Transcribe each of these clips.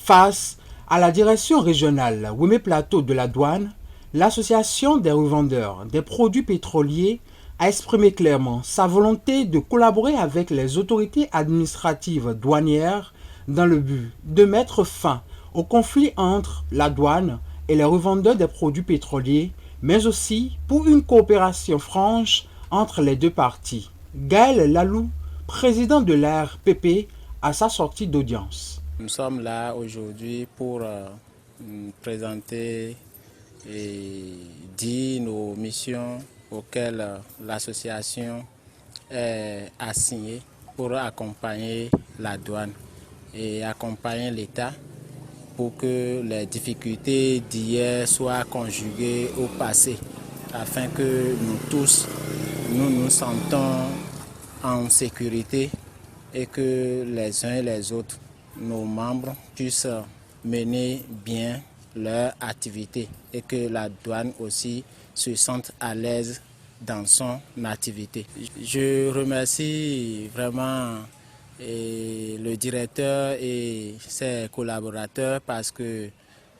Face à la direction régionale Wemé Plateau de la douane, l'association des revendeurs des produits pétroliers a exprimé clairement sa volonté de collaborer avec les autorités administratives douanières dans le but de mettre fin au conflit entre la douane et les revendeurs des produits pétroliers, mais aussi pour une coopération franche entre les deux parties. Gaël Lalou, président de l'ARPP, à sa sortie d'audience. Nous sommes là aujourd'hui pour présenter et dire nos missions auxquelles l'association est assignée pour accompagner la douane et accompagner l'État pour que les difficultés d'hier soient conjuguées au passé, afin que nous tous, nous sentons en sécurité et que les uns et les autres, nos membres, puissent mener bien leur activité et que la douane aussi se sente à l'aise dans son activité. Je remercie vraiment le directeur et ses collaborateurs parce que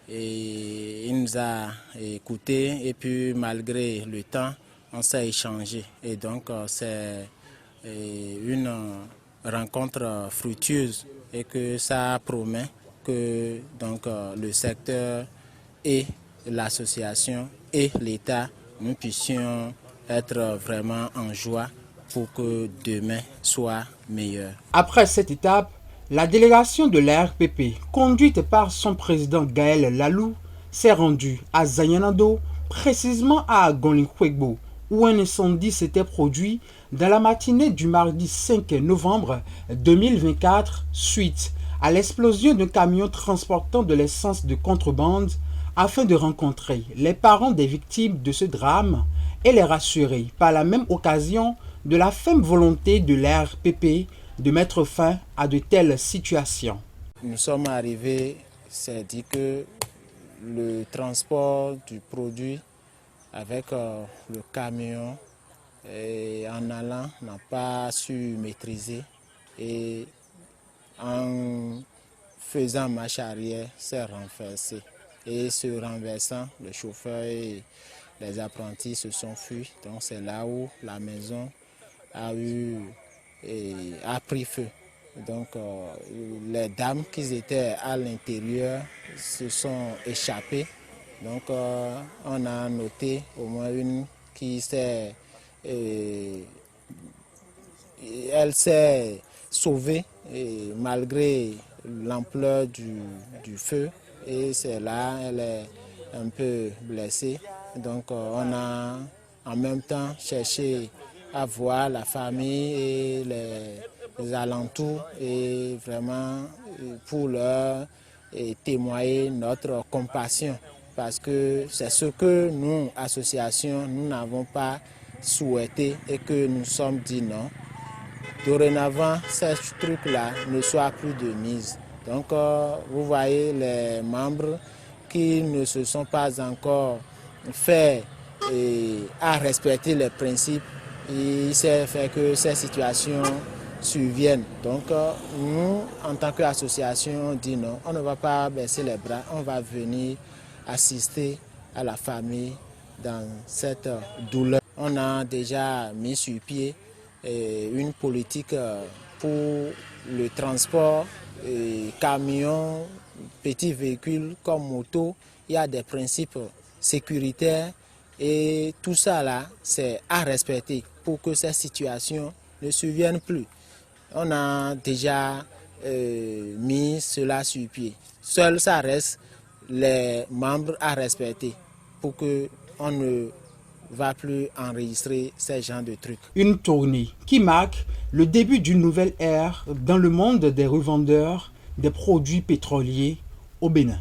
il nous a écoutés et puis malgré le temps, on s'est échangé. Et donc c'est une rencontre fructueuse et que ça promet que donc, le secteur et l'association et l'État, nous puissions être vraiment en joie pour que demain soit meilleur. Après cette étape, la délégation de l'ARPP, conduite par son président Gaël Lalou, s'est rendue à Zayanado, précisément à Gonlikwegbo, où un incendie s'était produit dans la matinée du mardi 5 novembre 2024 suite à l'explosion d'un camion transportant de l'essence de contrebande afin de rencontrer les parents des victimes de ce drame et les rassurer par la même occasion de la ferme volonté de l'ARPP de mettre fin à de telles situations. Nous sommes arrivés, c'est dit que le transport du produit avec le camion et en allant n'a pas su maîtriser et en faisant marche arrière s'est renversé. Et se renversant, le chauffeur et les apprentis se sont fuis. Donc c'est là où la maison a pris feu. Donc les dames qui étaient à l'intérieur se sont échappées. Donc on a noté au moins une qui s'est elle s'est sauvée malgré l'ampleur du feu et c'est là elle est un peu blessée. Donc on a en même temps cherché à voir la famille et les alentours et vraiment pour leur témoigner notre compassion. Parce que c'est ce que nous, associations, nous n'avons pas souhaité et que nous sommes dit non. Dorénavant, ces trucs-là ne soient plus de mise. Donc, vous voyez les membres qui ne se sont pas encore fait à respecter les principes. Il s'est fait que ces situations surviennent. Donc, nous, en tant qu'association, on dit non, on ne va pas baisser les bras, on va venir assister à la famille dans cette douleur. On a déjà mis sur pied une politique pour le transport, camions, petits véhicules comme moto. Il y a des principes sécuritaires et tout ça là, c'est à respecter pour que ces situations ne surviennent plus. On a déjà mis cela sur pied. Seul ça reste les membres à respecter pour qu'on ne va plus enregistrer ces genres de trucs. Une tournée qui marque le début d'une nouvelle ère dans le monde des revendeurs des produits pétroliers au Bénin.